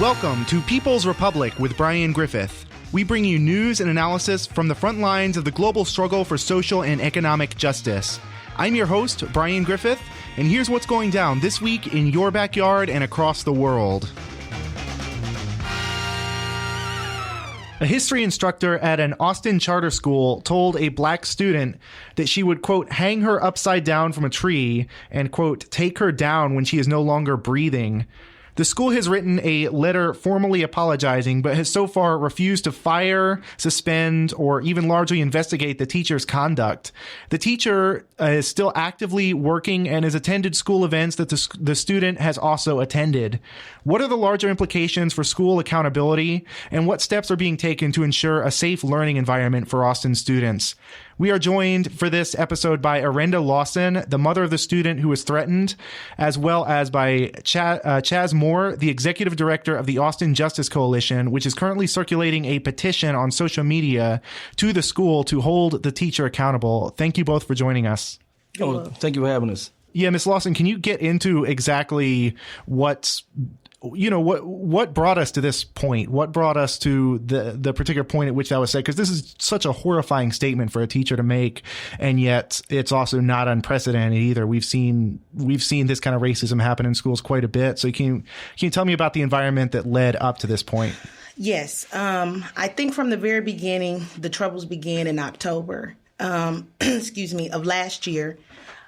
Welcome to People's Republic with Brian Griffith. We bring you news and analysis from the front lines of the global struggle for social and economic justice. I'm your host, Brian Griffith, and here's what's going down this week in your backyard and across the world. A history instructor at an Austin charter school told a black student that she would, quote, hang her upside down from a tree and, quote, take her down when she is no longer breathing. The school has written a letter formally apologizing, but has so far refused to fire, suspend, or even largely investigate the teacher's conduct. The teacher is still actively working and has attended school events that the student has also attended. What are the larger implications for school accountability, and what steps are being taken to ensure a safe learning environment for Austin students? We are joined for this episode by Arenda Lawson, the mother of the student who was threatened, as well as by Chaz Moore, the executive director of the Austin Justice Coalition, which is currently circulating a petition on social media to the school to hold the teacher accountable. Thank you both for joining us. Oh, thank you for having us. Yeah, Ms. Lawson, can you get into exactly what brought us to this point? What brought us to the particular point at which that was said? Because this is such a horrifying statement for a teacher to make, and yet it's also not unprecedented either. We've seen this kind of racism happen in schools quite a bit. So can you tell me about the environment that led up to this point? Yes. I think from the very beginning, the troubles began in October, of last year,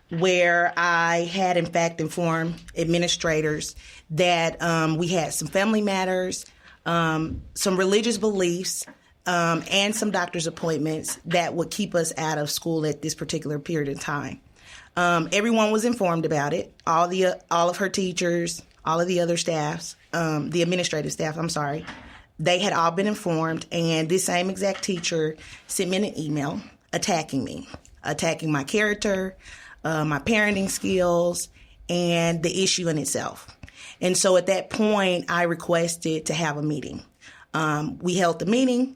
where I had, in fact, informed administrators that we had some family matters, some religious beliefs, and some doctor's appointments that would keep us out of school at this particular period of time. Everyone was informed about it. All of her teachers, all of the other staffs, the administrative staff, they had all been informed. And this same exact teacher sent me an email attacking me, attacking my character, my parenting skills, and the issue in itself. And so at that point, I requested to have a meeting. We held the meeting.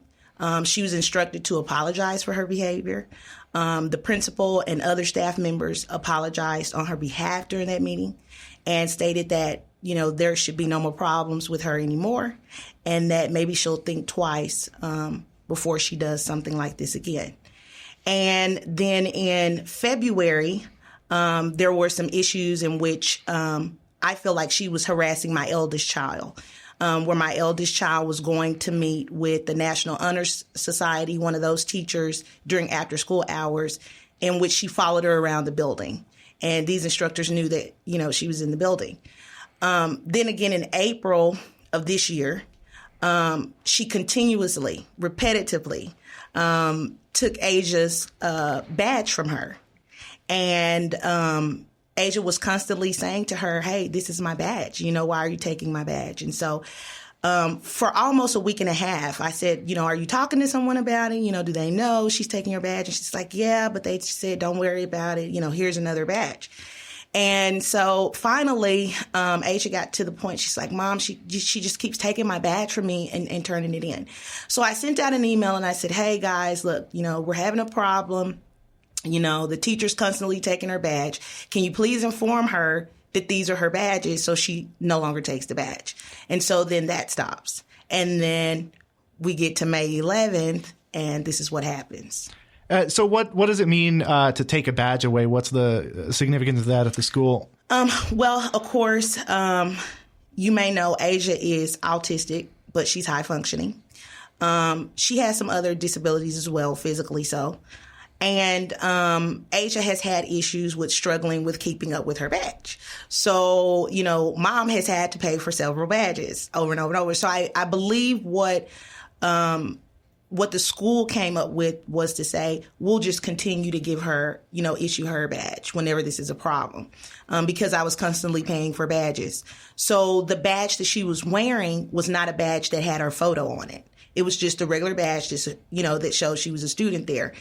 She was instructed to apologize for her behavior. The principal and other staff members apologized on her behalf during that meeting and stated that, there should be no more problems with her anymore, and that maybe she'll think twice before she does something like this again. And then in February, there were some issues in which I feel like she was harassing my eldest child, where my eldest child was going to meet with the National Honor Society, one of those teachers, during after school hours, in which she followed her around the building. And these instructors knew that, she was in the building. Then again, in April of this year, she continuously, repetitively, took Asia's badge from her. And Asia was constantly saying to her, hey, this is my badge. Why are you taking my badge? And so for almost a week and a half, I said, are you talking to someone about it? Do they know she's taking her badge? And she's like, yeah, but they said, don't worry about it. Here's another badge. And so finally, Asia got to the point, she's like, Mom, she just keeps taking my badge from me and turning it in. So I sent out an email and I said, hey, guys, look, we're having a problem. The teacher's constantly taking her badge. Can you please inform her that these are her badges so she no longer takes the badge? And so then that stops. And then we get to May 11th, and this is what happens. So what does it mean to take a badge away? What's the significance of that at the school? Well, of course, you may know Asia is autistic, but she's high functioning. She has some other disabilities as well, physically so. And Asia has had issues with struggling with keeping up with her badge. So, Mom has had to pay for several badges over and over and over. So I believe what the school came up with was to say, we'll just continue to give her, issue her badge whenever this is a problem, because I was constantly paying for badges. So the badge that she was wearing was not a badge that had her photo on it. It was just a regular badge, that showed she was a student there.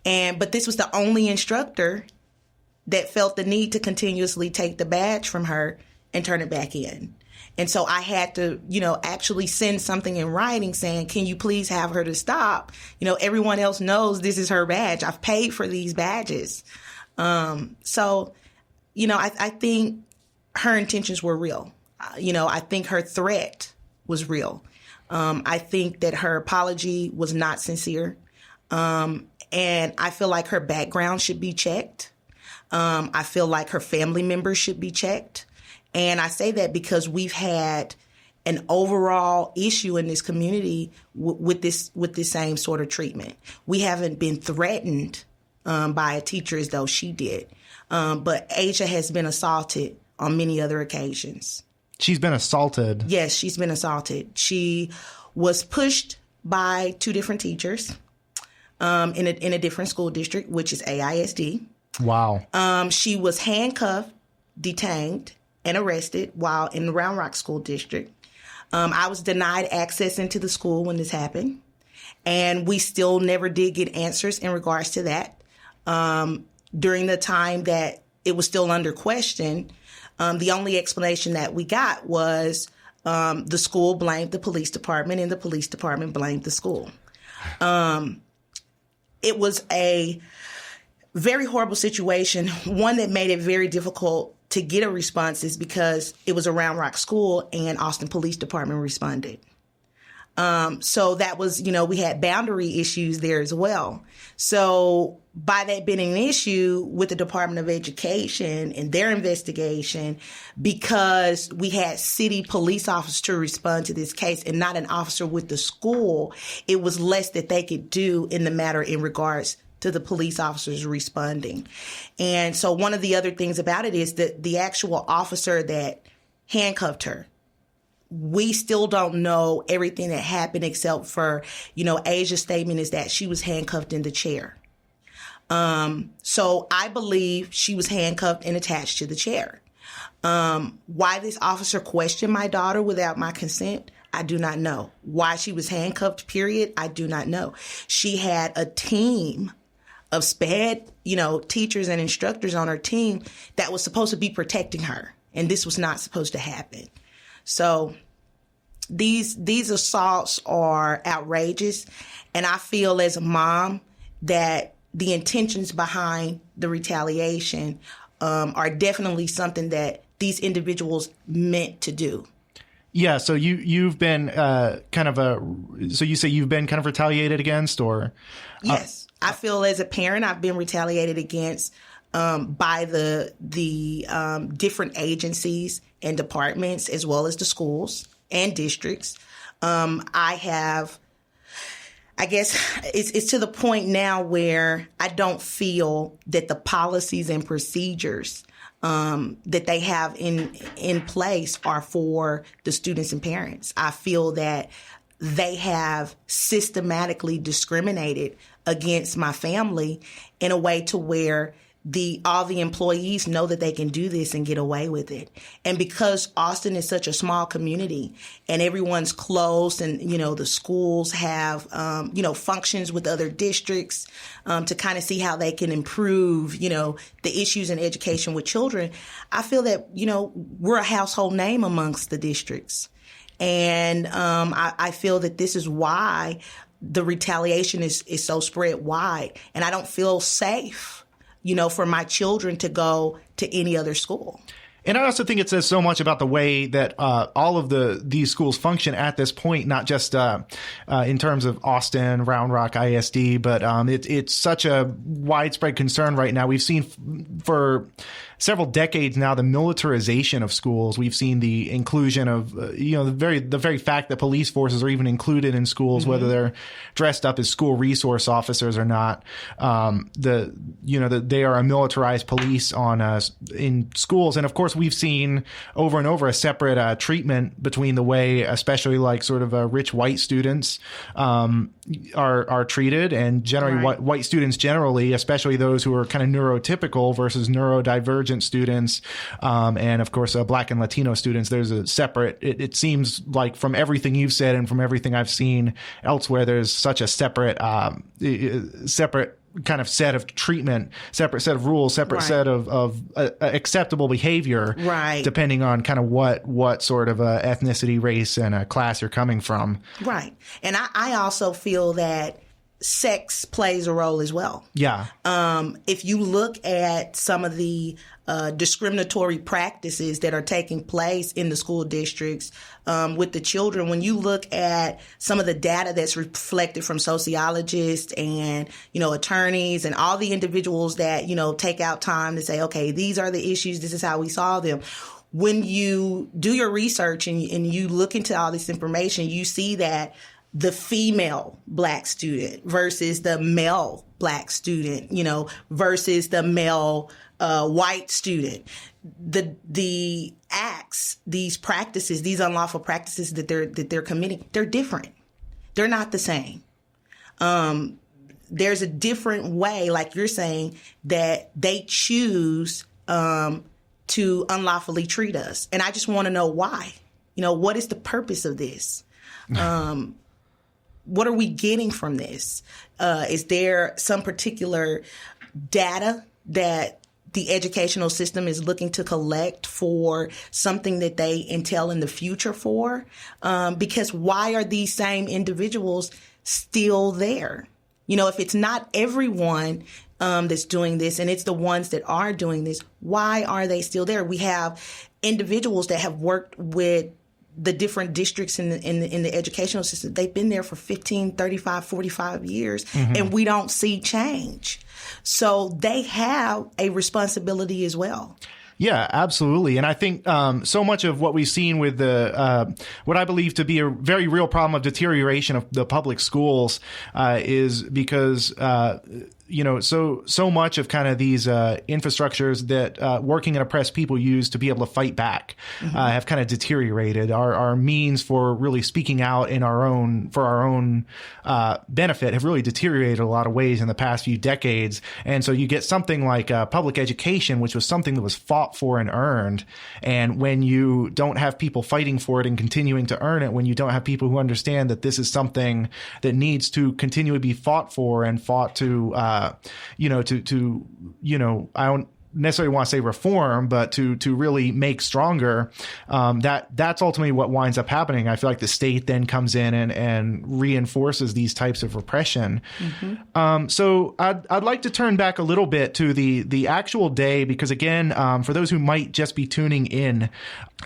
But this was the only instructor that felt the need to continuously take the badge from her and turn it back in. And so I had to, actually send something in writing saying, can you please have her to stop? Everyone else knows this is her badge. I've paid for these badges. So, I think her intentions were real. I think her threat was real. I think that her apology was not sincere. And I feel like her background should be checked. I feel like her family members should be checked. And I say that because we've had an overall issue in this community with this same sort of treatment. We haven't been threatened by a teacher as though she did. But Asia has been assaulted on many other occasions. She's been assaulted? Yes, she's been assaulted. She was pushed by 2 different teachers in a different school district, which is AISD. Wow. She was handcuffed, detained, and arrested while in the Round Rock School District. I was denied access into the school when this happened, and we still never did get answers in regards to that. During the time that it was still under question, the only explanation that we got was the school blamed the police department and the police department blamed the school. It was a very horrible situation, one that made it very difficult to get a response is because it was a Round Rock school and Austin Police Department responded. So that was, we had boundary issues there as well. So by that being an issue with the Department of Education and their investigation, because we had city police officers to respond to this case and not an officer with the school, it was less that they could do in the matter in regards to the police officers responding. And so one of the other things about it is that the actual officer that handcuffed her, we still don't know everything that happened except for, Asia's statement is that she was handcuffed in the chair. So I believe she was handcuffed and attached to the chair. Why this officer questioned my daughter without my consent, I do not know. Why she was handcuffed, period, I do not know. She had a team of SPED, teachers and instructors on her team that was supposed to be protecting her. And this was not supposed to happen. So these assaults are outrageous. And I feel as a mom that the intentions behind the retaliation are definitely something that these individuals meant to do. Yeah. So you've been so you say you've been kind of retaliated against, or? Yes. I feel as a parent, I've been retaliated against by the different agencies and departments, as well as the schools and districts. I guess it's to the point now where I don't feel that the policies and procedures that they have in place are for the students and parents. I feel that they have systematically discriminated against my family in a way to where all the employees know that they can do this and get away with it. And because Austin is such a small community and everyone's close and, the schools have, functions with other districts to kind of see how they can improve, the issues in education with children, I feel that, we're a household name amongst the districts. And I feel that this is why the retaliation is so spread wide. And I don't feel safe, for my children to go to any other school. And I also think it says so much about the way that all of these schools function at this point, not just in terms of Austin, Round Rock, ISD, but it's such a widespread concern right now. We've seen for several decades now the militarization of schools. We've seen the inclusion of the very fact that police forces are even included in schools, mm-hmm. whether they're dressed up as school resource officers or not. They are a militarized police in schools, and of course we've seen over and over a separate treatment between the way, especially like sort of rich white students are treated, and generally right. white students generally, especially those who are kind of neurotypical versus neurodivergent students, and of course Black and Latino students. There's a separate. It seems like from everything you've said and from everything I've seen elsewhere, there's such a separate kind of set of treatment, separate set of rules, separate right. set of acceptable behavior, right. depending on kind of what sort of ethnicity, race, and class you're coming from. Right. And I also feel that sex plays a role as well. Yeah. If you look at some of the discriminatory practices that are taking place in the school districts with the children, when you look at some of the data that's reflected from sociologists and, attorneys and all the individuals that, take out time to say, okay, these are the issues, this is how we solve them. When you do your research and you look into all this information, you see that the female Black student versus the male Black student, versus the male white student, the acts, these practices, these unlawful practices that they're committing, they're different. They're not the same. There's a different way, like you're saying, that they choose to unlawfully treat us, and I just want to know why. What is the purpose of this? What are we getting from this? Is there some particular data that the educational system is looking to collect for something that they entail in the future for? Because why are these same individuals still there? If it's not everyone that's doing this and it's the ones that are doing this, why are they still there? We have individuals that have worked with the different districts in the educational system. They've been there for 15, 35, 45 years, and we don't see change. So they have a responsibility as well. Yeah, absolutely. And I think so much of what we've seen with the what I believe to be a very real problem of deterioration of the public schools is because so much of kind of these infrastructures that working and oppressed people use to be able to fight back have kind of deteriorated. Our means for really speaking out in our own benefit have really deteriorated in a lot of ways in the past few decades. And so you get something like public education, which was something that was fought for and earned. And when you don't have people fighting for it and continuing to earn it, when you don't have people who understand that this is something that needs to continually be fought for and fought to I don't necessarily want to say reform, but to really make stronger, that's ultimately what winds up happening. I feel like the state then comes in and reinforces these types of repression. So I'd like to turn back a little bit to the actual day, because again, for those who might just be tuning in,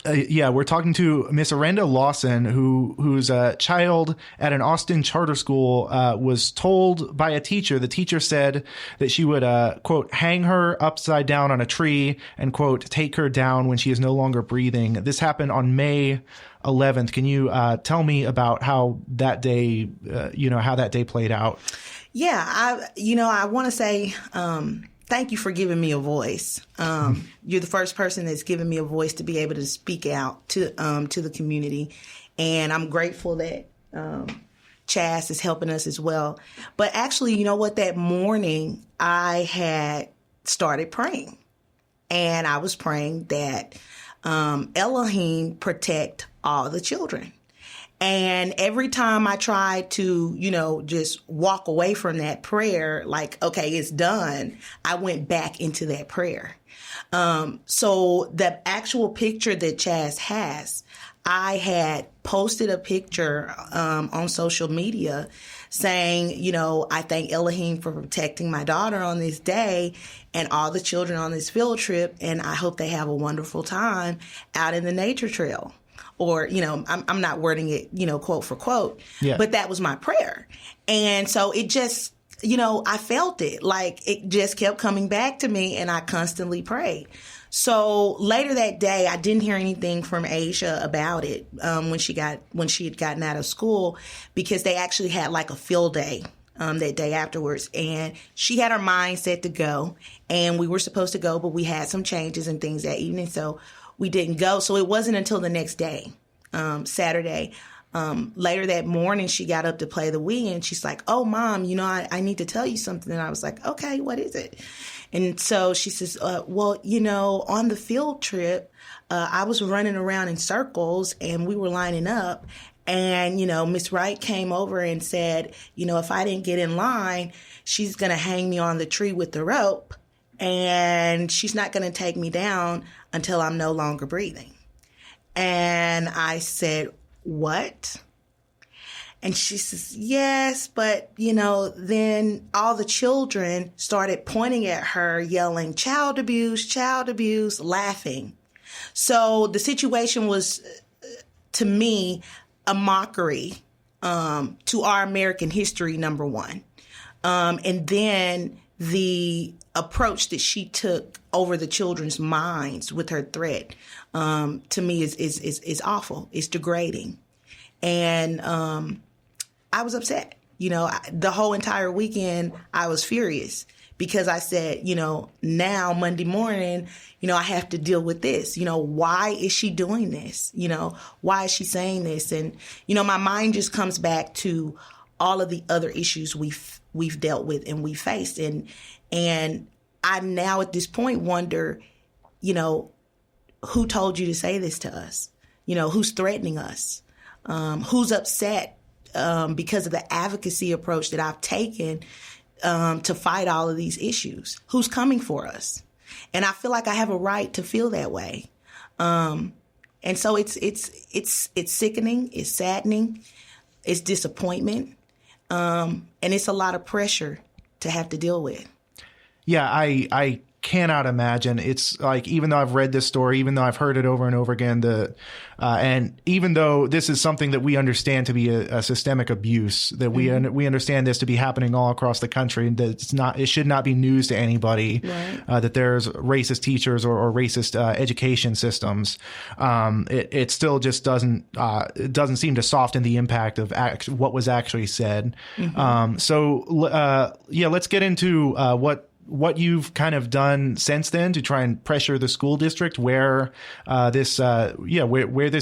we're talking to Miss Arenda Lawson, who's a child at an Austin charter school was told by a teacher. The teacher said that she would, quote, hang her upside down on a tree and, quote, take her down when she is no longer breathing. This happened on May 11th. Can you tell me about how that day, how that day played out? Yeah, I want to say thank you for giving me a voice. You're the first person that's given me a voice to be able to speak out to the community. And I'm grateful that Chas is helping us as well. But actually, you know what? That morning I had started praying. And I was praying that Elohim protect all the children. And every time I tried to, just walk away from that prayer, like, okay, it's done, I went back into that prayer. So the actual picture that Chas has, I had posted a picture on social media saying, I thank Elohim for protecting my daughter on this day and all the children on this field trip, and I hope they have a wonderful time out in the nature trail. Or, I'm not wording it, quote for quote, but that was my prayer. And so it just, I felt it, like it just kept coming back to me, and I constantly prayed. So later that day, I didn't hear anything from Asia about it when she had gotten out of school, because they actually had like a field day that day afterwards, and she had her mind set to go, and we were supposed to go, but we had some changes and things that evening, so we didn't go. So it wasn't until the next day, Saturday. Later that morning, she got up to play the Wii, and she's like, "Oh, Mom, I need to tell you something." And I was like, "Okay, what is it?" And so she says, well, on the field trip, I was running around in circles and we were lining up. And, Miss Wright came over and said, if I didn't get in line, she's going to hang me on the tree with the rope, and she's not going to take me down until I'm no longer breathing. And I said, what? And she says, yes, but, then all the children started pointing at her, yelling, child abuse, laughing. So the situation was, to me, a mockery to our American history, number one. And then the approach that she took over the children's minds with her threat, to me, is awful. It's degrading. And I was upset. The whole entire weekend, I was furious because I said, now Monday morning, I have to deal with this. Why is she doing this? Why is she saying this? And, my mind just comes back to all of the other issues we've dealt with and we faced. And I now at this point wonder, who told you to say this to us? Who's threatening us? Who's upset because of the advocacy approach that I've taken to fight all of these issues? Who's coming for us? And I feel like I have a right to feel that way. And so it's sickening, it's saddening, it's disappointment, and it's a lot of pressure to have to deal with. Yeah, I cannot imagine. It's like, even though I've read this story, even though I've heard it over and over again, and even though this is something that we understand to be a systemic abuse, that we understand this to be happening all across the country, and that it should not be news to anybody, right. That there's racist teachers or racist education systems. It still just doesn't seem to soften the impact of what was actually said. Mm-hmm. Let's get into what you've kind of done since then to try and pressure the school district where this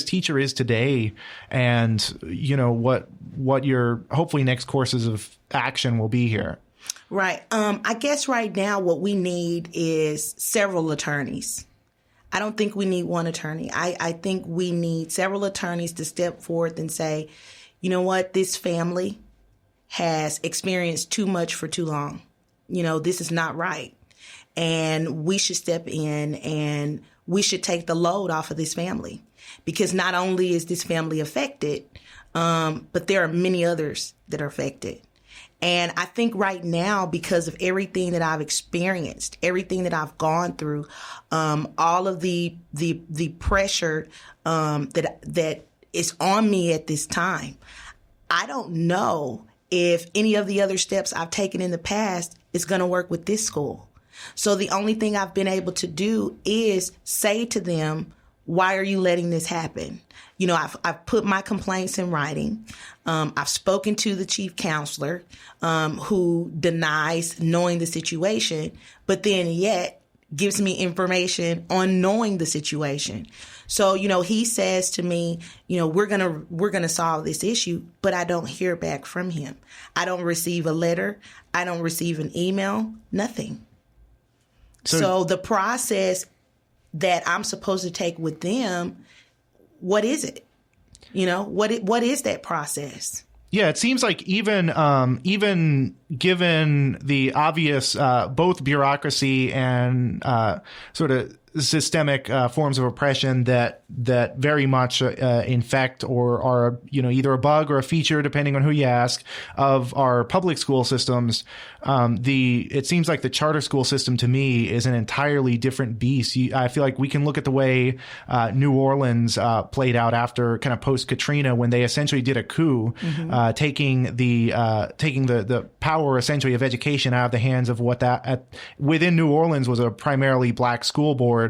teacher is today, and what your hopefully next courses of action will be here. Right. I guess right now what we need is several attorneys. I don't think we need one attorney. I think we need several attorneys to step forth and say, you know what, this family has experienced too much for too long. This is not right. And we should step in and we should take the load off of this family, because not only is this family affected, but there are many others that are affected. And I think right now, because of everything that I've experienced, everything that I've gone through, all of the pressure that is on me at this time, I don't know if any of the other steps I've taken in the past is going to work with this school. So the only thing I've been able to do is say to them, why are you letting this happen? I've put my complaints in writing. I've spoken to the chief counselor, who denies knowing the situation, but then yet gives me information on knowing the situation. So, he says to me, we're going to solve this issue, but I don't hear back from him. I don't receive a letter. I don't receive an email, nothing. So the process that I'm supposed to take with them, what is it? What is that process? Yeah, it seems like even given the obvious both bureaucracy and sort of systemic forms of oppression that very much infect or are either a bug or a feature, depending on who you ask, of our public school systems. It seems like the charter school system to me is an entirely different beast. I feel like we can look at the way New Orleans played out after kind of post Katrina, when they essentially did a coup, taking the power essentially of education out of the hands of within New Orleans was a primarily black school board.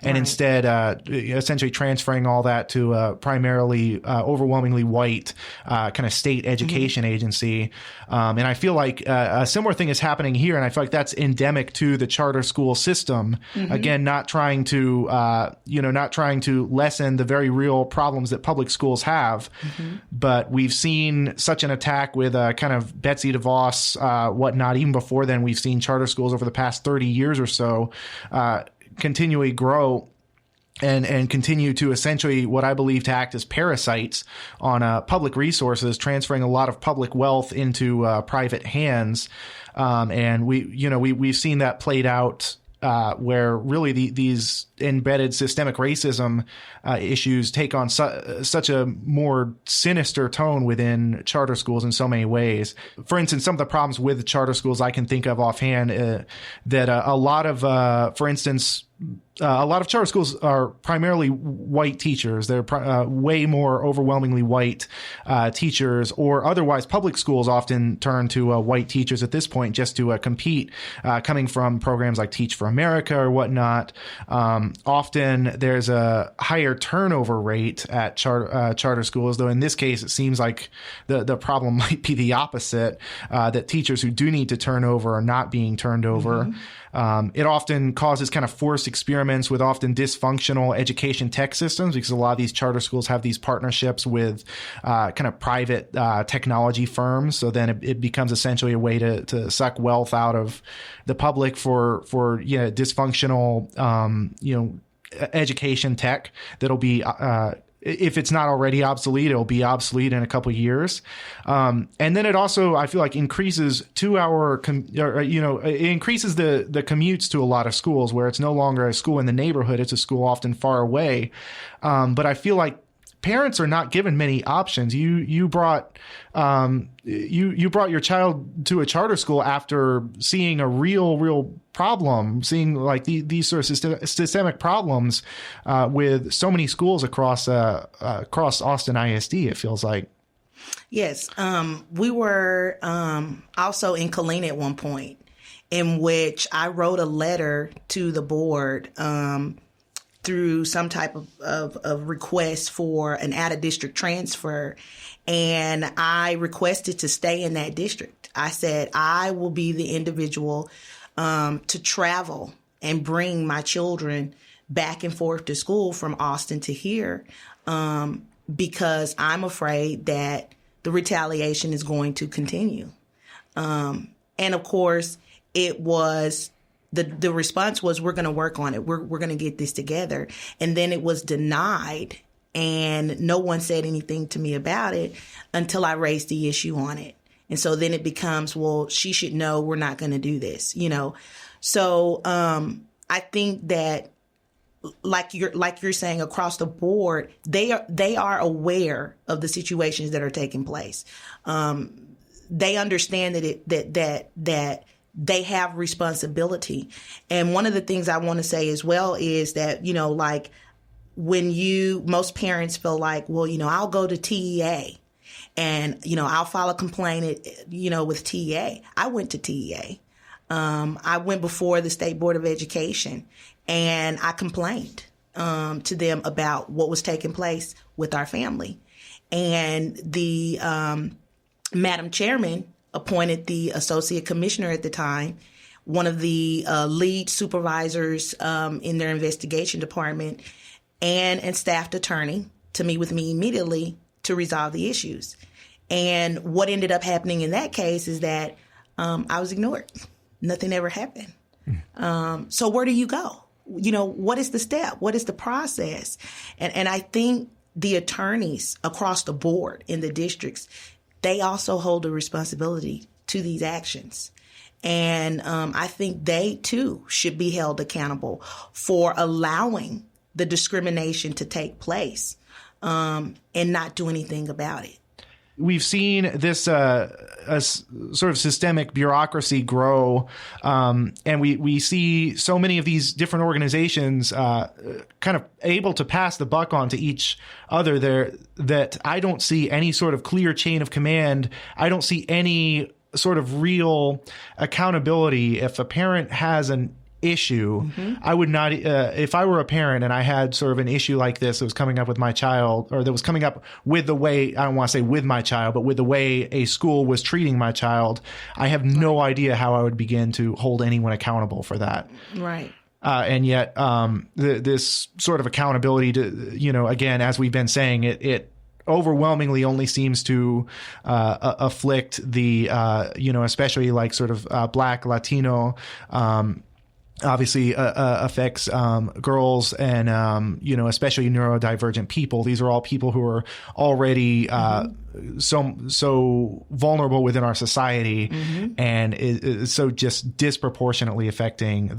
And instead, essentially transferring all that to a primarily overwhelmingly white kind of state education agency. And I feel like a similar thing is happening here. And I feel like that's endemic to the charter school system. Again, not trying to lessen the very real problems that public schools have. But we've seen such an attack with kind of Betsy DeVos, whatnot. Even before then, we've seen charter schools over the past 30 years or so continually grow and continue to essentially what I believe to act as parasites on public resources, transferring a lot of public wealth into private hands. And we've seen that played out where really these embedded systemic racism issues take on such a more sinister tone within charter schools in so many ways. For instance, some of the problems with charter schools I can think of offhand that a lot of, for instance, a lot of charter schools are primarily white teachers. They're way more overwhelmingly white teachers, or otherwise public schools often turn to white teachers at this point just to compete, coming from programs like Teach for America or whatnot. Often there's a higher turnover rate at charter schools, though in this case it seems like the problem might be the opposite, that teachers who do need to turn over are not being turned over. Mm-hmm. It often causes kind of forced experiments with often dysfunctional education tech systems, because a lot of these charter schools have these partnerships with kind of private technology firms. So then it becomes essentially a way to suck wealth out of the public for dysfunctional education tech that'll be if it's not already obsolete, it'll be obsolete in a couple of years. And then it also, I feel like, increases 2 hour, it increases the commutes to a lot of schools, where it's no longer a school in the neighborhood. It's a school often far away. But I feel like parents are not given many options. You brought your child to a charter school after seeing a real problem, seeing like these sort of systemic problems with so many schools across Austin ISD. It feels like. Yes, we were also in Killeen at one point, in which I wrote a letter to the board through some type of request for an out-of-district transfer, and I requested to stay in that district. I said, I will be the individual to travel and bring my children back and forth to school from Austin to here, because I'm afraid that the retaliation is going to continue. And of course, it was the response was, we're going to work on it. We're going to get this together. And then it was denied, and no one said anything to me about it until I raised the issue on it. And so then it becomes, well, she should know we're not going to do this, So I think that, like you're saying, across the board, they are aware of the situations that are taking place. They understand that they have responsibility. And one of the things I want to say as well is that, like when most parents feel like, well, I'll go to TEA and, I'll file a complaint, with TEA. I went to TEA. I went before the State Board of Education, and I complained to them about what was taking place with our family. And the Madam Chairman appointed the associate commissioner at the time, one of the lead supervisors in their investigation department, and staffed attorney to meet with me immediately to resolve the issues. And what ended up happening in that case is that I was ignored. Nothing ever happened. So where do you go? What is the step? What is the process? And I think the attorneys across the board in the districts, they also hold a responsibility to these actions. And I think they, too, should be held accountable for allowing the discrimination to take place and not do anything about it. We've seen this a sort of systemic bureaucracy grow, and we see so many of these different organizations kind of able to pass the buck on to each other there, that I don't see any sort of clear chain of command. I don't see any sort of real accountability. If a parent has an issue, I would not, if I were a parent and I had sort of an issue like this that was coming up with my child, or that was coming up with the way, I don't want to say with my child, but with the way a school was treating my child, I have no idea how I would begin to hold anyone accountable for that. Right. And yet, this sort of accountability to, again, as we've been saying, it overwhelmingly only seems to afflict the, especially like sort of Black, Latino, obviously affects girls and especially neurodivergent people. These are all people who are already so vulnerable within our society, and is so just disproportionately affecting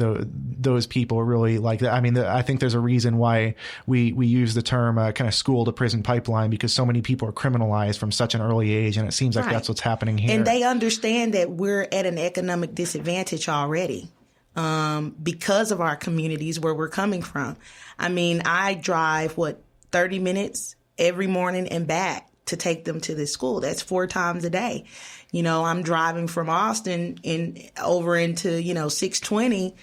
those people. Really, like that. I mean, I think there's a reason why we use the term kind of school to prison pipeline, because so many people are criminalized from such an early age, and it seems like that's what's happening here. And they understand that we're at an economic disadvantage already. Because of our communities where we're coming from. I mean, I drive 30 minutes every morning and back to take them to this school. That's 4 times a day. I'm driving from Austin over into 620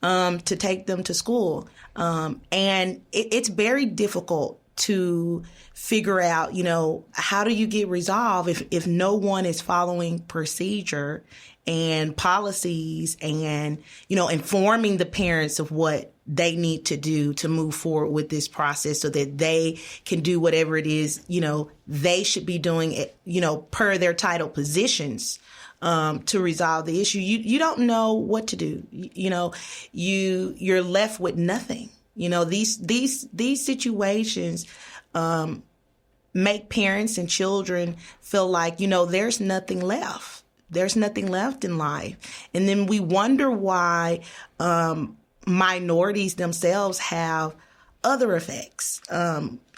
to take them to school, and it's very difficult to figure out, how do you get resolved if no one is following procedure and policies and, informing the parents of what they need to do to move forward with this process so that they can do whatever it is, they should be doing it, per their title positions, to resolve the issue. You don't know what to do. You're left with nothing. These situations, make parents and children feel like, there's nothing left. There's nothing left in life. And then we wonder why minorities themselves have other effects,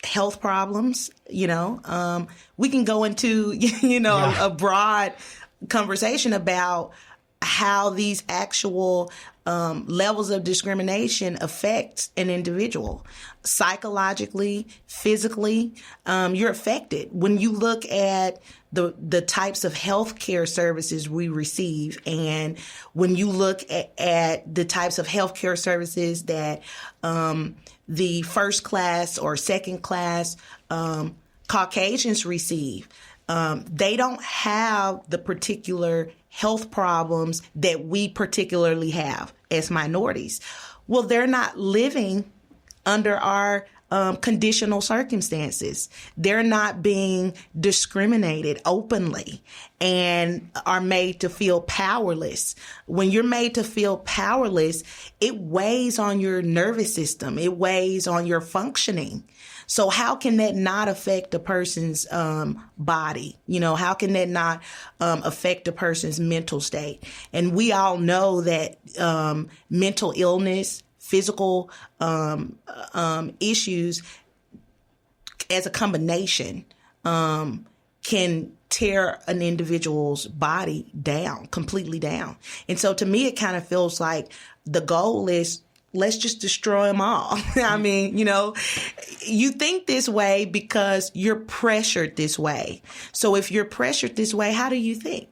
health problems. We can go into, a broad conversation about how these actual levels of discrimination affect an individual. Psychologically, physically, you're affected. When you look at the types of health care services we receive, and when you look at the types of health care services that the first class or second class Caucasians receive, they don't have the particular health problems that we particularly have as minorities. Well, they're not living under our conditional circumstances. They're not being discriminated openly and are made to feel powerless. When you're made to feel powerless, it weighs on your nervous system. It weighs on your functioning. So how can that not affect a person's body? How can that not affect a person's mental state? And we all know that mental illness, physical issues as a combination can tear an individual's body down, completely down. And so to me, it kind of feels like the goal is, let's just destroy them all. I mean, you think this way because you're pressured this way. So if you're pressured this way, how do you think,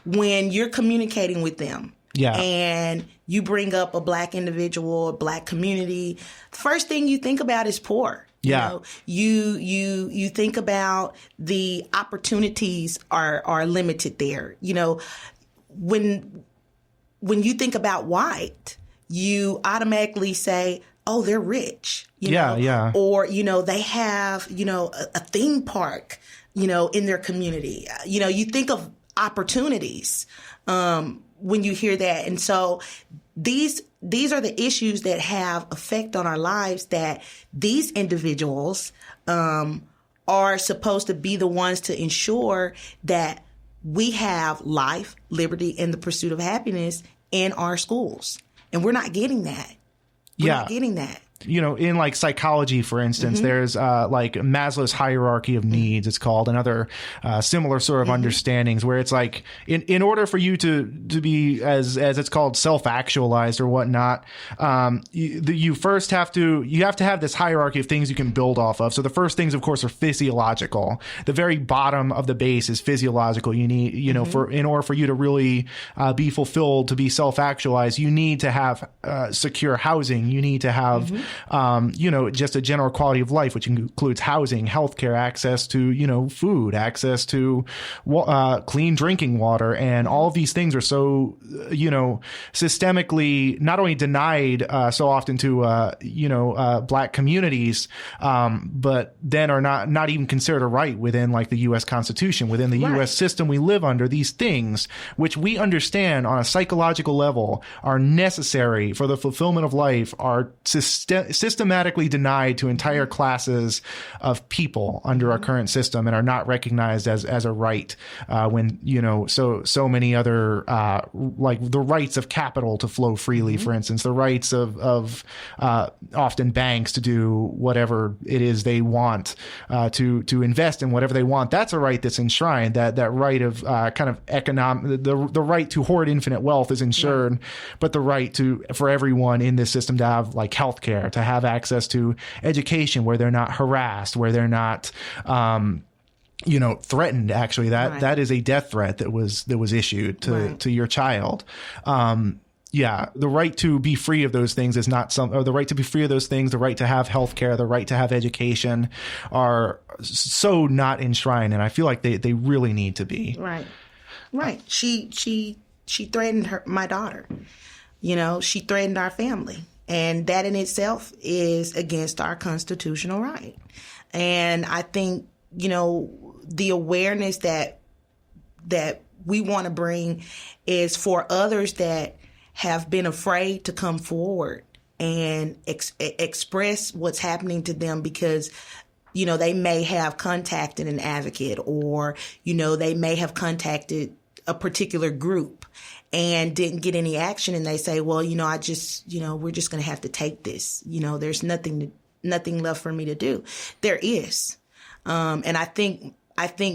when you're communicating with them? Yeah. And you bring up a Black individual, a Black community, the first thing you think about is poor. Yeah. You think about the opportunities are limited there. When you think about white, you automatically say, oh, they're rich, know? Or, they have, a theme park, in their community. You think of opportunities when you hear that. And so these are the issues that have effect on our lives that these individuals are supposed to be the ones to ensure that we have life, liberty, and the pursuit of happiness in our schools. And we're not getting that. We're not getting that. In like psychology, for instance, there's like Maslow's hierarchy of needs, it's called, and other similar sort of understandings where it's like in order for you to be as it's called self-actualized or whatnot, you first have to have this hierarchy of things you can build off of. So the first things, of course, are physiological. The very bottom of the base is physiological. You need, in order for you to really be fulfilled, to be self-actualized, you need to have secure housing. You need to have just a general quality of life, which includes housing, healthcare, access to, food, access to clean drinking water. And all of these things are so, systemically not only denied so often to, Black communities, but then are not even considered a right within like the U.S. Constitution, within the U.S. system we live under. These things, which we understand on a psychological level, are necessary for the fulfillment of life, are systematically denied to entire classes of people under our current system and are not recognized as a right. When so many other like the rights of capital to flow freely, for instance, the rights of often banks to do whatever it is they want, to invest in whatever they want. That's a right that's enshrined. That right of kind of economic, the right to hoard infinite wealth is ensured, but the right for everyone in this system to have like healthcare, to have access to education where they're not harassed, where they're not threatened. Actually, that is a death threat that was issued to your child. The right to be free of those things is not or the right to be free of those things, the right to have healthcare, the right to have education are so not enshrined. And I feel like they really need to be. Right. She threatened my daughter. She threatened our family. And that in itself is against our constitutional right. And I think, the awareness that we want to bring is for others that have been afraid to come forward and express what's happening to them because, they may have contacted an advocate or, they may have contacted a particular group and didn't get any action. And they say, well, we're just going to have to take this. There's nothing left for me to do. There is. And I think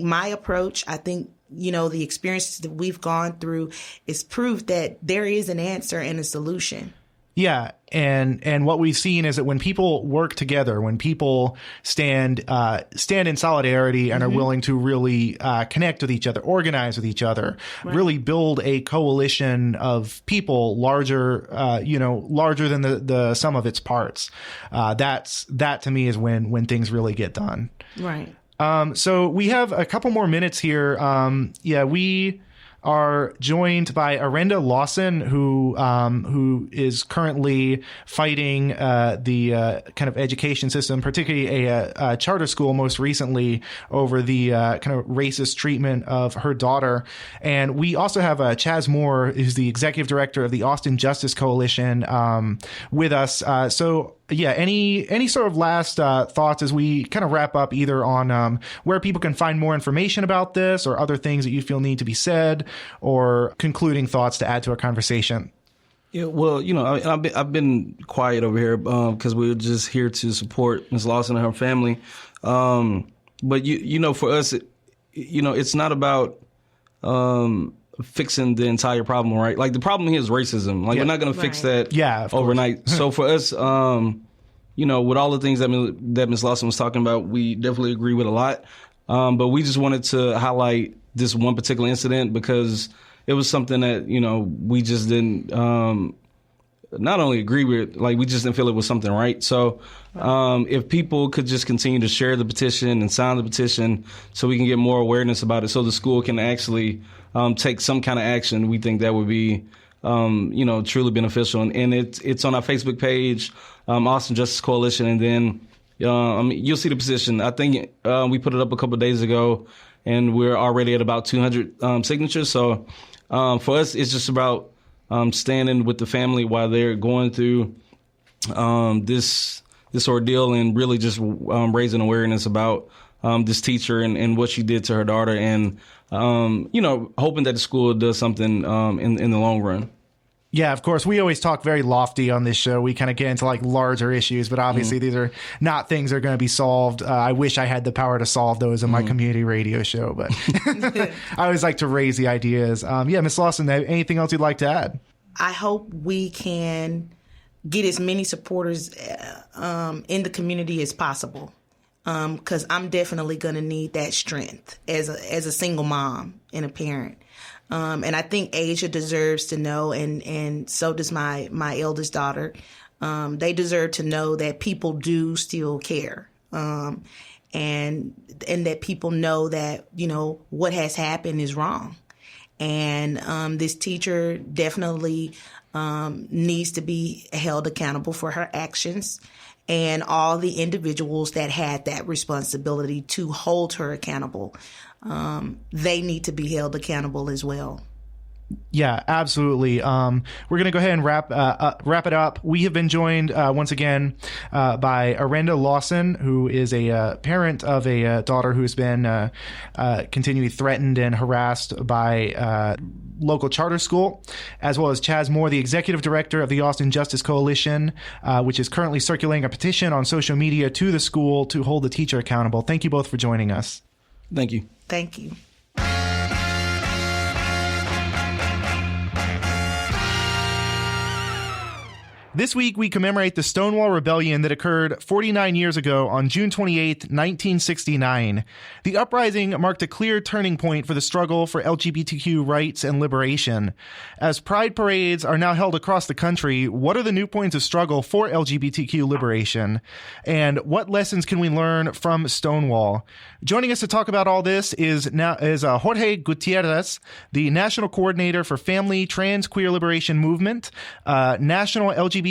my approach, the experiences that we've gone through is proof that there is an answer and a solution. Yeah. And what we've seen is that when people work together, when people stand in solidarity and are willing to really connect with each other, organize with each other, really build a coalition of people larger than the sum of its parts. That to me is when things really get done. Right. So we have a couple more minutes here. We are joined by Arenda Lawson, who is currently fighting the kind of education system, particularly a charter school most recently, over the kind of racist treatment of her daughter. And we also have Chaz Moore, who's the executive director of the Austin Justice Coalition, with us. Any sort of last thoughts as we kind of wrap up, either on where people can find more information about this or other things that you feel need to be said, or concluding thoughts to add to our conversation? Yeah, well, I've been quiet over here because we're just here to support Ms. Lawson and her family. But for us, it's not about fixing the entire problem, right? Like the problem here is racism. Like we're not going to fix that overnight. So for us, with all the things that Ms. Lawson was talking about, we definitely agree with a lot. But we just wanted to highlight this one particular incident because it was something that, we just didn't not only agree with, like we just didn't feel it was something right. So if people could just continue to share the petition and sign the petition so we can get more awareness about it so the school can actually take some kind of action, we think that would be, truly beneficial. And it's on our Facebook page, Austin Justice Coalition. And then you'll see the petition. I think we put it up a couple of days ago, and we're already at about 200 signatures. So for us, it's just about standing with the family while they're going through this ordeal and really just raising awareness about this teacher and what she did to her daughter, and hoping that the school does something in the long run. Yeah, of course. We always talk very lofty on this show. We kind of get into like larger issues, but obviously these are not things that are going to be solved. I wish I had the power to solve those in my community radio show, but I always like to raise the ideas. Ms. Lawson, anything else you'd like to add? I hope we can get as many supporters in the community as possible, because I'm definitely going to need that strength as a single mom and a parent. And I think Asia deserves to know, and so does my eldest daughter, They deserve to know that people do still care. And that people know that, what has happened is wrong. And this teacher definitely needs to be held accountable for her actions, and all the individuals that had that responsibility to hold her accountable, they need to be held accountable as well. Yeah, absolutely. We're going to go ahead and wrap it up. We have been joined once again by Arenda Lawson, who is a parent of a daughter who's been continually threatened and harassed by local charter school, as well as Chaz Moore, the executive director of the Austin Justice Coalition, which is currently circulating a petition on social media to the school to hold the teacher accountable. Thank you both for joining us. Thank you. Thank you. This week, we commemorate the Stonewall Rebellion that occurred 49 years ago on June 28, 1969. The uprising marked a clear turning point for the struggle for LGBTQ rights and liberation. As pride parades are now held across the country, what are the new points of struggle for LGBTQ liberation? And what lessons can we learn from Stonewall? Joining us to talk about all this is Jorge Gutierrez, the National Coordinator for Family, Trans, Queer Liberation Movement, National LGBTQ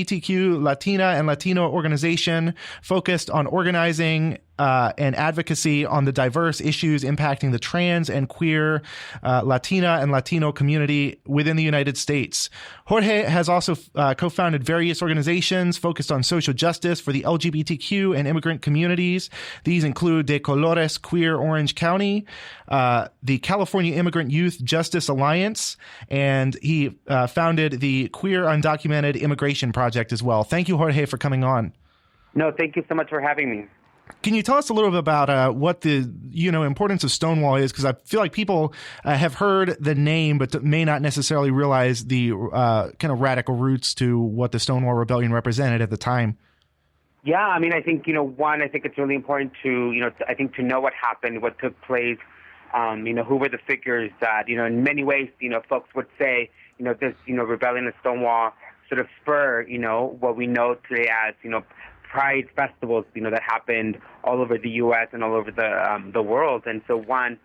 Latina and Latino organization focused on organizing and advocacy on the diverse issues impacting the trans and queer Latina and Latino community within the United States. Jorge has also co-founded various organizations focused on social justice for the LGBTQ and immigrant communities. These include De Colores Queer Orange County, the California Immigrant Youth Justice Alliance, and he founded the Queer Undocumented Immigration Project as well. Thank you, Jorge, for coming on. No, thank you so much for having me. Can you tell us a little bit about what the importance of Stonewall is? Because I feel like people have heard the name, but may not necessarily realize the kind of radical roots to what the Stonewall Rebellion represented at the time. Yeah, I mean, I think I think it's really important to to know what happened, what took place. Who were the figures that in many ways folks would say this rebellion of Stonewall sort of spur what we know today as pride festivals, that happened all over the U.S. and all over the world. And so one,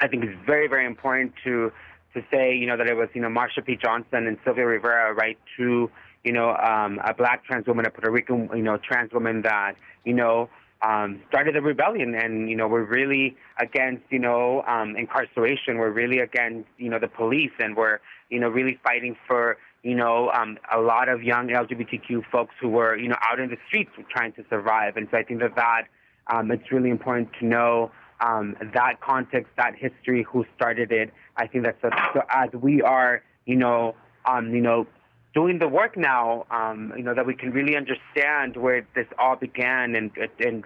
I think it's very, very important to say, that it was, Marsha P. Johnson and Sylvia Rivera, right, two, a black trans woman, a Puerto Rican, trans woman that, started the rebellion. And, we're really against, incarceration. We're really against, the police, and we're, really fighting for, a lot of young LGBTQ folks who were, out in the streets trying to survive. And so I think that it's really important to know that context, that history, who started it. I think that so as we are, doing the work now, that we can really understand where this all began and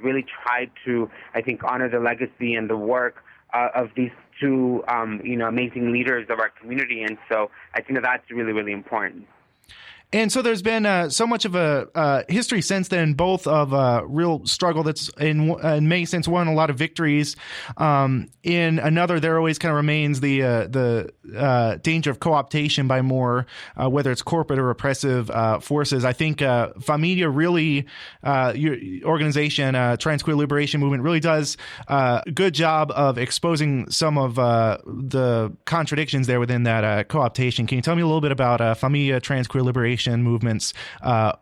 really try to, I think, honor the legacy and the work of these two, amazing leaders of our community. And so I think that's really, really important. And so there's been so much of a history since then, both of a real struggle that's in many sense won a lot of victories. In another, there always kind of remains the danger of co-optation by more, whether it's corporate or repressive forces. I think Familia really, your organization, Trans Queer Liberation Movement, really does a good job of exposing some of the contradictions there within that co-optation. Can you tell me a little bit about Familia, Trans Queer Liberation Movement's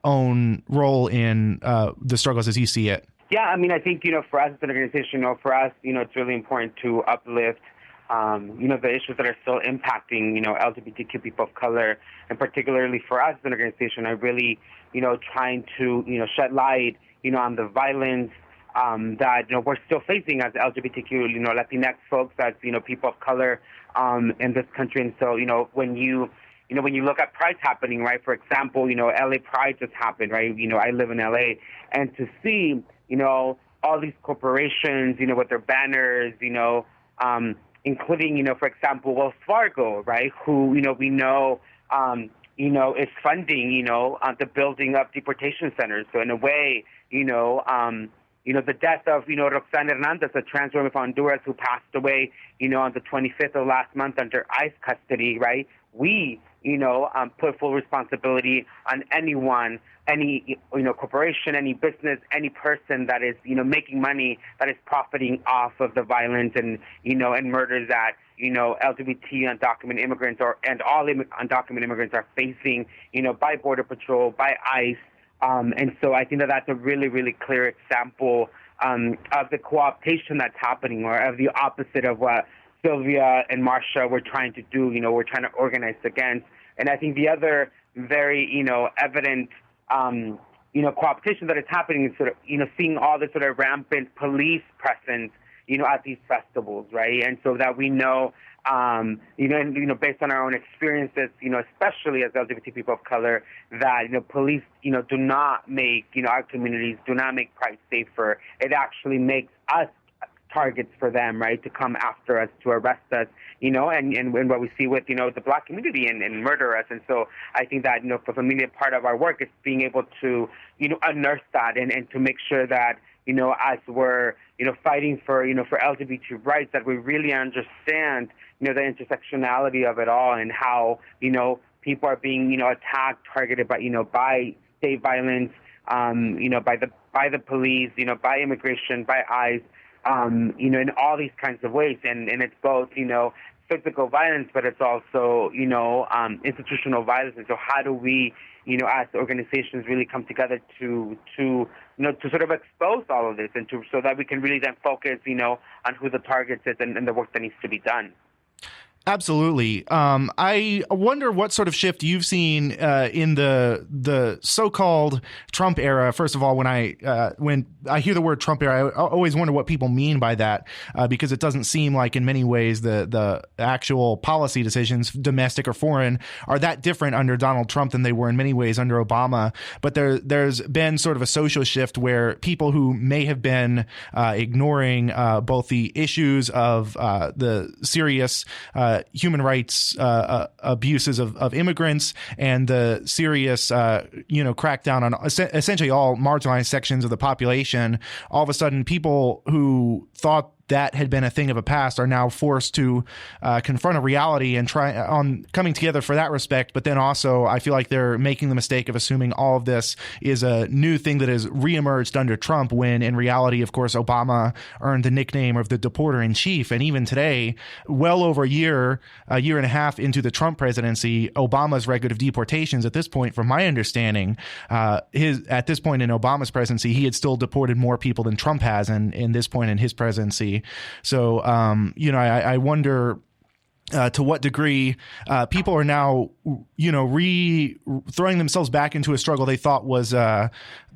own role in the struggles as you see it? Yeah, I mean, I think, for us as an organization, it's really important to uplift, the issues that are still impacting, LGBTQ people of color. And particularly for us as an organization, I really, trying to, shed light, on the violence that, we're still facing as LGBTQ, Latinx folks, as, people of color in this country. And so, when you look at Pride happening, right? For example, LA Pride just happened, right? I live in LA, and to see, all these corporations, with their banners, including, for example, Wells Fargo, right? Who, we know, is funding, the building of deportation centers. So in a way, the death of, Roxana Hernandez, a trans woman from Honduras who passed away, on the 25th of last month under ICE custody, right? We, put full responsibility on anyone, any, corporation, any business, any person that is, making money, that is profiting off of the violence and, and murders that, LGBT undocumented immigrants and all undocumented immigrants are facing, by Border Patrol, by ICE. And so I think that that's a really, really clear example of the co-optation that's happening, or of the opposite of what Sylvia and Marsha were trying to do, we're trying to organize against. And I think the other very, evident, co-optation that is happening is sort of, seeing all this sort of rampant police presence, at these festivals, right? And so that we know, based on our own experiences, especially as LGBT people of color, that, police, do not make, our communities do not make Pride safer. It actually makes us targets for them, right, to come after us, to arrest us, and what we see with, the Black community and murder us. And so I think that, for Familia, part of our work is being able to, unearth that and to make sure that, as we're, fighting for, for LGBT rights, that we really understand, the intersectionality of it all and how, people are being, attacked, targeted by, by state violence, by the police, by immigration, by ICE, in all these kinds of ways. And it's both, physical violence, but it's also, institutional violence. And so how do we, as organizations really come together to sort of expose all of this and so that we can really then focus, on who the target is and the work that needs to be done. Absolutely. I wonder what sort of shift you've seen in the so-called Trump era. First of all, when I hear the word Trump era, I always wonder what people mean by that, because it doesn't seem like in many ways the actual policy decisions, domestic or foreign, are that different under Donald Trump than they were in many ways under Obama. But there's been sort of a social shift where people who may have been ignoring both the issues of the serious human rights abuses of immigrants and the serious, crackdown on essentially all marginalized sections of the population, all of a sudden people who thought that had been a thing of a past are now forced to confront a reality and try on coming together for that respect. But then also I feel like they're making the mistake of assuming all of this is a new thing that has reemerged under Trump, when in reality, of course, Obama earned the nickname of the deporter in chief. And even today, well over a year and a half into the Trump presidency, Obama's record of deportations at this point, from my understanding, at this point in Obama's presidency, he had still deported more people than Trump has in this point in his presidency. So, I wonder to what degree people are now, throwing themselves back into a struggle they thought was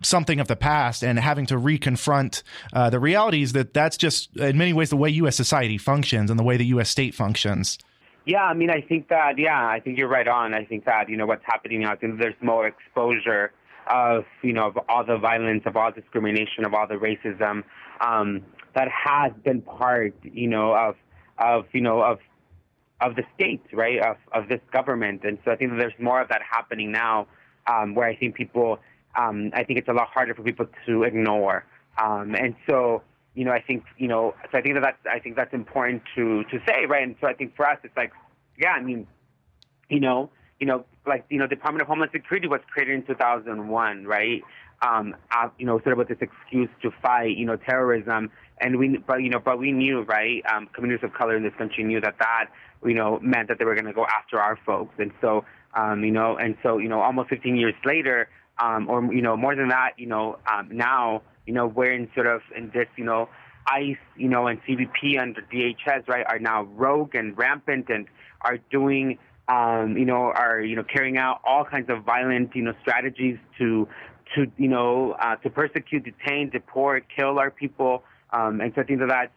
something of the past, and having to reconfront the realities that's just in many ways the way U.S. society functions and the way the U.S. state functions. Yeah, I mean, I think you're right on. I think that, what's happening now, I think there's more exposure of, of all the violence, of all discrimination, of all the racism, that has been part, of the state, right, of this government. And so I think that there's more of that happening now, where I think people, I think it's a lot harder for people to ignore. And so, I think, so I think that's important to say, right? And so I think for us, it's like, yeah, I mean, the Department of Homeland Security was created in 2001, right? Sort of with this excuse to fight, terrorism. And we knew, right? Communities of color in this country knew that meant that they were going to go after our folks. And so, almost 15 years later, or, more than that, now, we're in sort of in this, ICE, and CBP under DHS, right, are now rogue and rampant and are doing, carrying out all kinds of violent, strategies to persecute, detain, deport, kill our people. And so I think that's,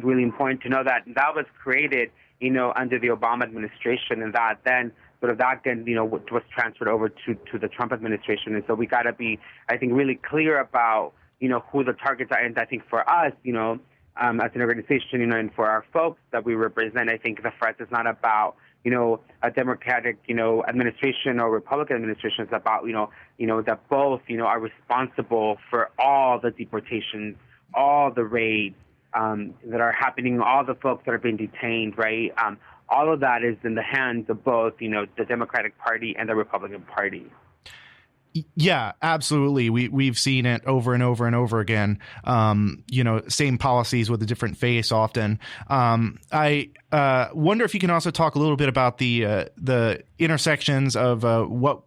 really important to know that was created, under the Obama administration, and that then was transferred over to the Trump administration. And so we got to be, I think, really clear about, who the targets are. And I think for us, as an organization, and for our folks that we represent, I think the threat is not about, a Democratic, administration or Republican administration. It's about, that both, are responsible for all the deportations, all the raids that are happening, all the folks that are being detained, right? All of that is in the hands of both, the Democratic Party and the Republican Party. Yeah, absolutely. We've seen it over and over and over again. Same policies with a different face often. I wonder if you can also talk a little bit about the intersections of what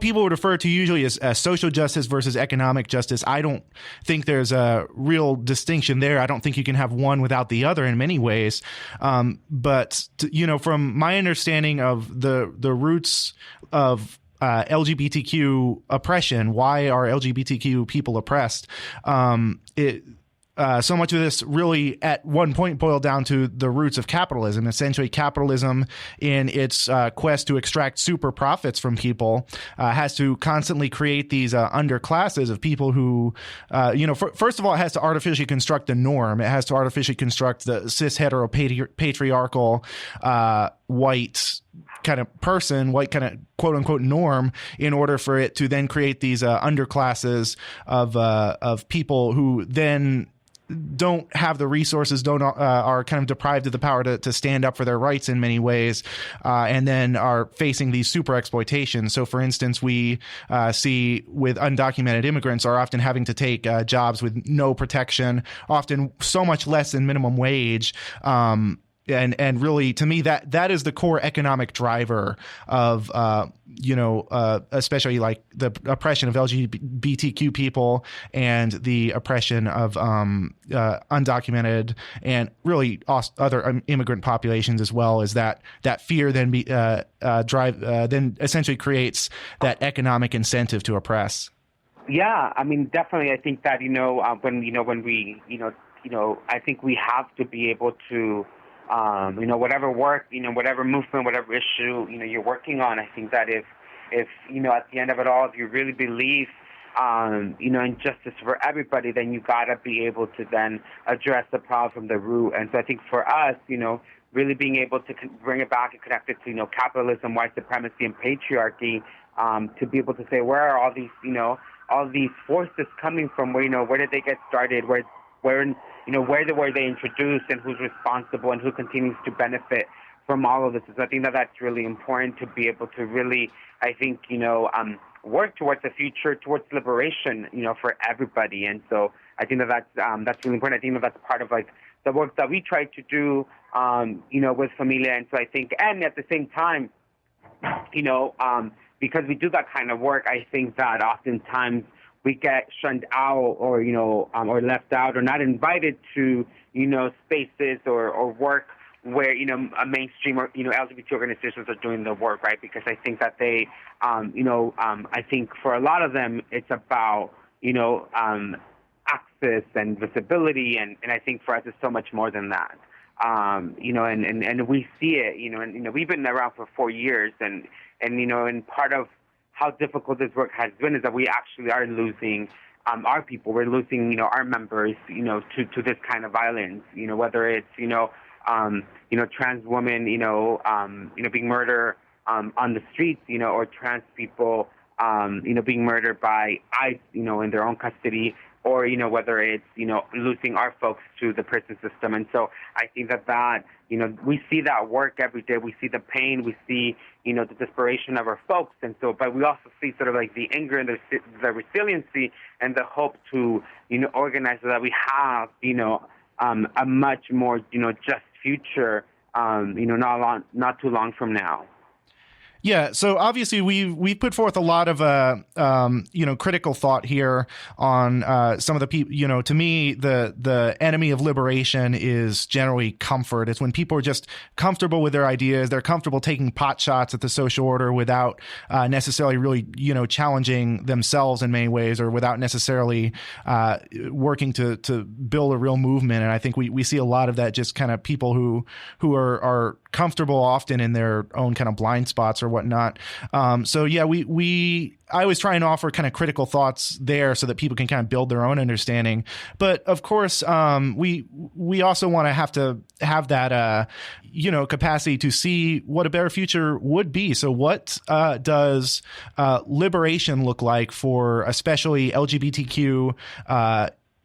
people would refer to usually as social justice versus economic justice. I don't think there's a real distinction there. I don't think you can have one without the other in many ways. But from my understanding of the roots of LGBTQ oppression, why are LGBTQ people oppressed? So much of this really at one point boiled down to the roots of capitalism. Essentially, capitalism in its quest to extract super profits from people has to constantly create these underclasses of people who, first of all, it has to artificially construct the norm. It has to artificially construct the cis hetero patriarchal white kind of person, white kind of quote unquote norm, in order for it to then create these underclasses of people who then don't have the resources, are kind of deprived of the power to stand up for their rights in many ways, and then are facing these super exploitations. So, for instance, we see with undocumented immigrants are often having to take jobs with no protection, often so much less than minimum wage. And really, to me, that is the core economic driver of, especially like the oppression of LGBTQ people and the oppression of undocumented and really other immigrant populations as well. Is that fear then then essentially creates that economic incentive to oppress? Yeah, I mean, definitely. I think that when we I think we have to be able to. Whatever work, whatever movement, whatever issue, you're working on, I think that if at the end of it all, if you really believe, in justice for everybody, then you gotta be able to then address the problem from the root. And so I think for us, really being able to bring it back and connect it to, capitalism, white supremacy, and patriarchy, to be able to say, where are all these forces coming from? Where did they get started? Where were they introduced, and who's responsible, and who continues to benefit from all of this? So I think that that's really important to be able to really, I think, work towards the future, towards liberation, for everybody. And so I think that that's really important. I think that that's part of like the work that we try to do, with Familia. And so I think, and at the same time, because we do that kind of work, I think that oftentimes we get shunned out or left out or not invited to, spaces or work where, a mainstream or, LGBT organizations are doing the work, right? Because I think that they, I think for a lot of them, it's about, access and visibility. And I think for us, it's so much more than that. And we see it, and, we've been around for 4 years and part of how difficult this work has been is that we actually are losing our people. We're losing, our members, to this kind of violence. Whether it's, trans women, being murdered on the streets, or trans people, being murdered by ICE, in their own custody, or whether it's losing our folks to the prison system. And so I think that we see that work every day. We see the pain. We see the desperation of our folks. And so, but we also see sort of like the anger and the resiliency and the hope to organize so that we have a much more just future not too long from now. Yeah, so obviously we've put forth a lot of critical thought here on some of the people. To me, the enemy of liberation is generally comfort. It's when people are just comfortable with their ideas. They're comfortable taking pot shots at the social order without necessarily really challenging themselves in many ways, or without necessarily working to build a real movement. And I think we see a lot of that, just kind of people who are comfortable often in their own kind of blind spots or or whatnot. So yeah, I always try and offer kind of critical thoughts there so that people can kind of build their own understanding. But of course, we also want to have that, capacity to see what a better future would be. So what does liberation look like for especially LGBTQ,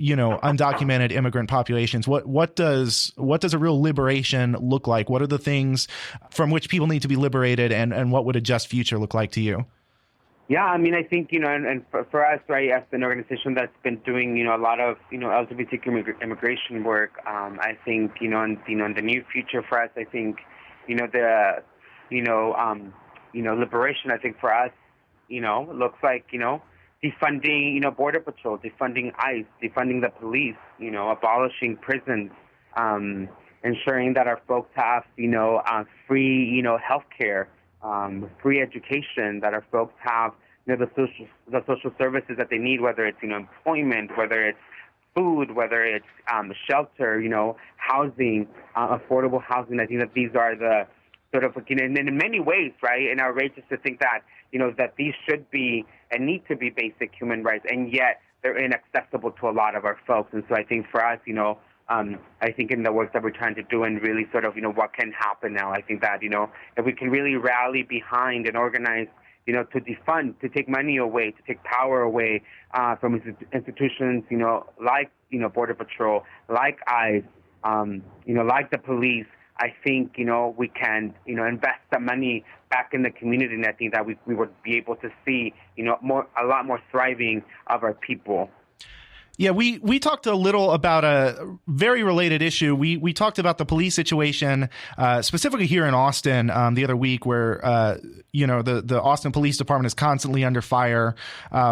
undocumented immigrant populations? What does a real liberation look like? What are the things from which people need to be liberated, and what would a just future look like to you? Yeah, I mean, I think, and for us, right, as an organization that's been doing, a lot of, LGBTQ immigration work, I think, in the near future for us, I think, liberation, I think for us, looks like, defunding, Border Patrol, defunding ICE, defunding the police, abolishing prisons, ensuring that our folks have, free, health care, free education, that our folks have, the social services that they need, whether it's, employment, whether it's food, whether it's shelter, housing, affordable housing. I think that these are the sort of, and in many ways, right, and outrageous to think that, that these should be and need to be basic human rights, and yet they're inaccessible to a lot of our folks. And so I think for us, I think in the work that we're trying to do and really sort of, what can happen now, I think that, if we can really rally behind and organize, to defund, to take money away, to take power away from institutions, like, Border Patrol, like ICE, like the police, I think, we can, invest the money back in the community, and I think that we would be able to see, a lot more thriving of our people. Yeah, we talked a little about a very related issue. We talked about the police situation, specifically here in Austin, the other week, where the Austin Police Department is constantly under fire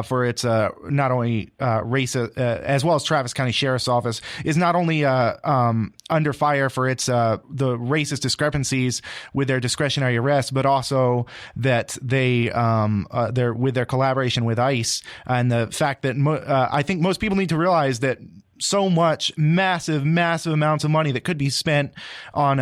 for its not only race as well as Travis County Sheriff's Office is not only under fire for its the racist discrepancies with their discretionary arrests, but also that they're with their collaboration with ICE, and the fact that I think most people need to realize that so much massive amounts of money that could be spent on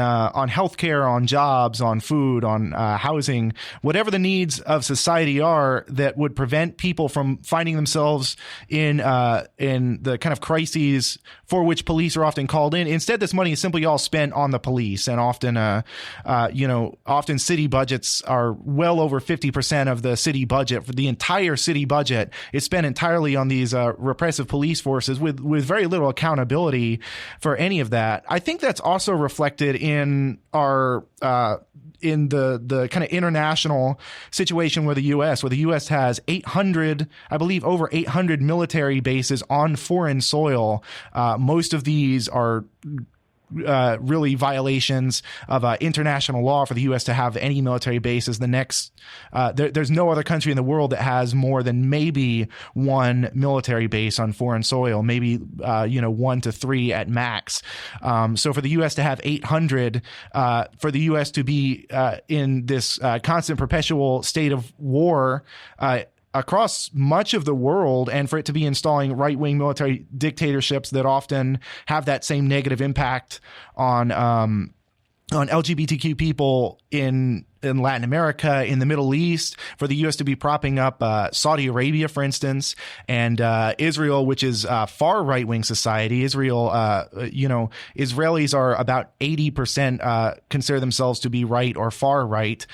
healthcare, on jobs, on food, on housing, whatever the needs of society are, that would prevent people from finding themselves in the kind of crises for which police are often called in. Instead, this money is simply all spent on the police, and often often city budgets are well over 50% of the city budget. For the entire city budget is spent entirely on these repressive police forces with very little accountability for any of that. I think that's also reflected in our in the kind of international situation where the U.S. has 800, I believe over 800 military bases on foreign soil. Most of these are really violations of international law for the U.S. to have any military bases. There's no other country in the world that has more than maybe one military base on foreign soil, maybe 1 to 3 at max. So for the U.S. to have 800, for the U.S. to be in this constant perpetual state of war across much of the world, and for it to be installing right-wing military dictatorships that often have that same negative impact on LGBTQ people in Latin America, in the Middle East, for the U.S. to be propping up Saudi Arabia, for instance, and Israel, which is a far right-wing society. Israelis are about 80% consider themselves to be right or far right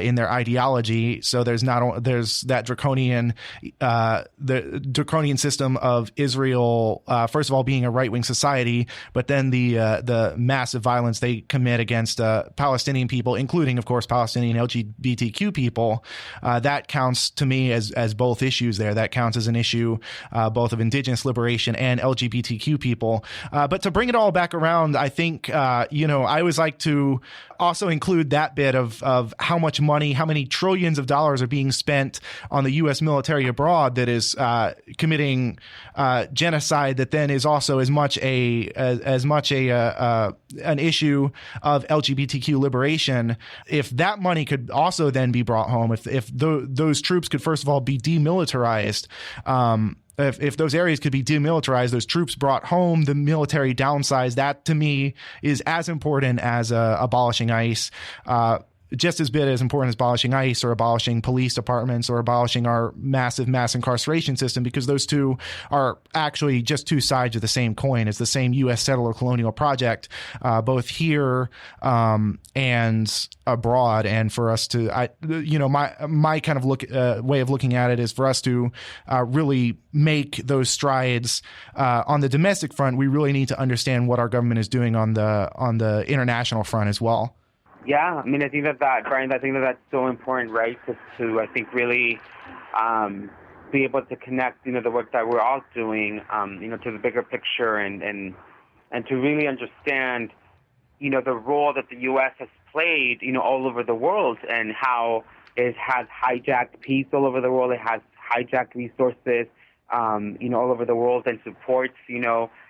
in their ideology. So there's that draconian system of Israel, first of all, being a right-wing society, but then the massive violence they commit against Palestinian people, including, of course, Palestinian LGBTQ people. That counts to me as both issues there. That counts as an issue both of indigenous liberation and LGBTQ people. But to bring it all back around, I think, I always like to also include that bit of how much money, how many trillions of dollars are being spent on the U.S. military abroad that is committing genocide, that then is also as much an issue of LGBTQ liberation. If that money could also then be brought home, if those troops could first of all be demilitarized, if those areas could be demilitarized, those troops brought home, the military downsized, that to me is as important as abolishing ICE. just as bit as important as abolishing ICE or abolishing police departments or abolishing our massive mass incarceration system, because those two are actually just two sides of the same coin. It's the same U.S. settler colonial project, both here and abroad. And for us to, my kind of way of looking at it is for us to really make those strides on the domestic front. We really need to understand what our government is doing on the international front as well. Yeah, I mean, I think Brian, that's so important, right? To I think really be able to connect, the work that we're all doing, to the bigger picture, and to really understand, the role that the U.S. has played, all over the world, and how it has hijacked peace all over the world. It has hijacked resources, all over the world, and supports,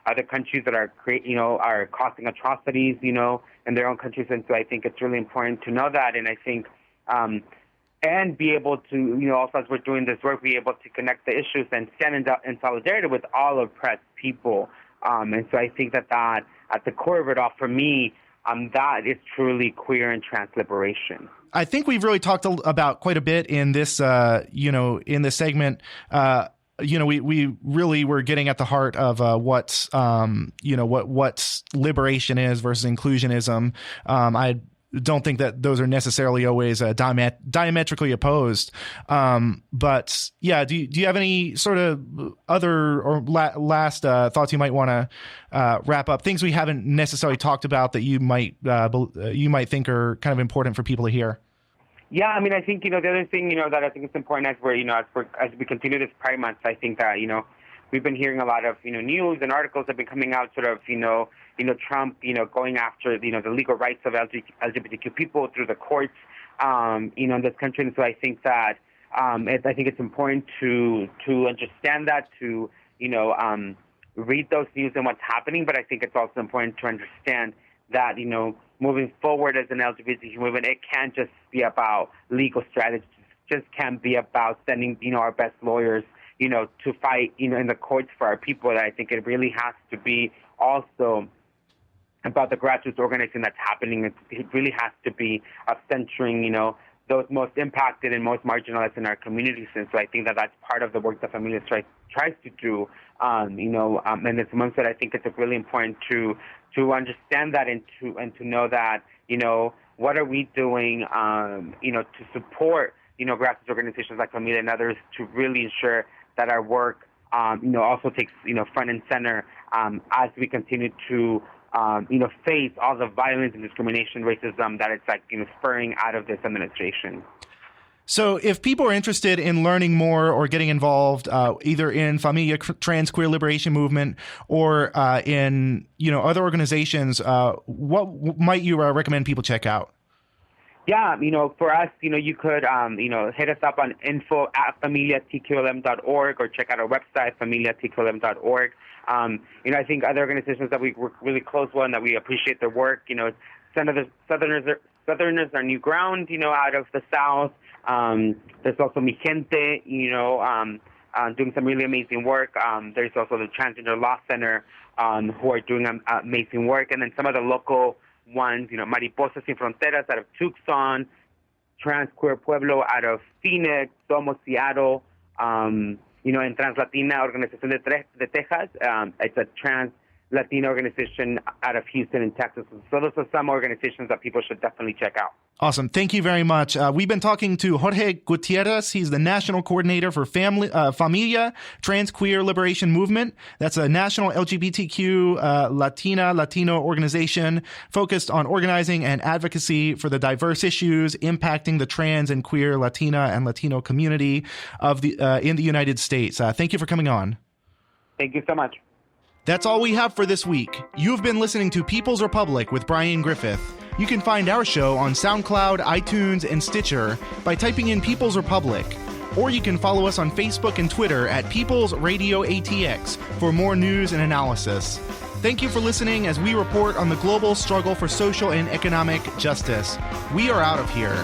other countries that are causing atrocities, in their own countries. And so I think it's really important to know that. And I think, and be able to, also as we're doing this work, be able to connect the issues and stand in solidarity with all oppressed people. And so I think that at the core of it all, for me, that is truly queer and trans liberation. I think we've really talked about quite a bit in this, in this segment. We really were getting at the heart of what liberation is versus inclusionism. I don't think that those are necessarily always diametrically opposed. But yeah, do you have any sort of other or last thoughts you might want to wrap up? Things we haven't necessarily talked about that you might think are kind of important for people to hear? Yeah, I mean, I think, the other thing, that I think is important as as we continue this Pride Month, I think that, we've been hearing a lot of, news and articles have been coming out sort of, Trump, going after, the legal rights of LGBTQ people through the courts, in this country. And so I think that, I think it's important to understand that, to, read those news and what's happening. But I think it's also important to understand that, moving forward as an LGBTQ movement, it can't just be about legal strategies. It just can't be about sending, our best lawyers, to fight, in the courts for our people. I think it really has to be also about the grassroots organizing that's happening. It really has to be of centering, those most impacted and most marginalized in our communities. And so I think that that's part of the work that Familia tries to do. And it's amongst it, I think it's really important to understand that and to know that, what are we doing, to support, grassroots organizations like Familia and others to really ensure that our work, also takes, front and center as we continue to, face all the violence and discrimination, racism that it's spurring out of this administration. So if people are interested in learning more or getting involved, either in Familia Trans Queer Liberation Movement or in, other organizations, what might you recommend people check out? Yeah, for us, you could, hit us up on info@familiatqlm.org or check out our website, familiatqlm.org. I think other organizations that we work really close with and that we appreciate their work, Southerners are New Ground, out of the South. There's also Mi Gente, doing some really amazing work. There's also the Transgender Law Center, who are doing amazing work. And then some of the local ones, Mariposas Sin Fronteras out of Tucson, Trans Queer Pueblo out of Phoenix, Somos Seattle, and Trans Latina Organización de Texas. It's a trans Latino organization out of Houston in Texas. So those are some organizations that people should definitely check out. Awesome. Thank you very much. We've been talking to Jorge Gutierrez. He's the national coordinator for Familia Trans Queer Liberation Movement. That's a national LGBTQ Latino organization focused on organizing and advocacy for the diverse issues impacting the trans and queer Latina and Latino community of in the United States. Thank you for coming on. Thank you so much. That's all we have for this week. You've been listening to People's Republic with Brian Griffith. You can find our show on SoundCloud, iTunes, and Stitcher by typing in People's Republic. Or you can follow us on Facebook and Twitter at People's Radio ATX for more news and analysis. Thank you for listening as we report on the global struggle for social and economic justice. We are out of here.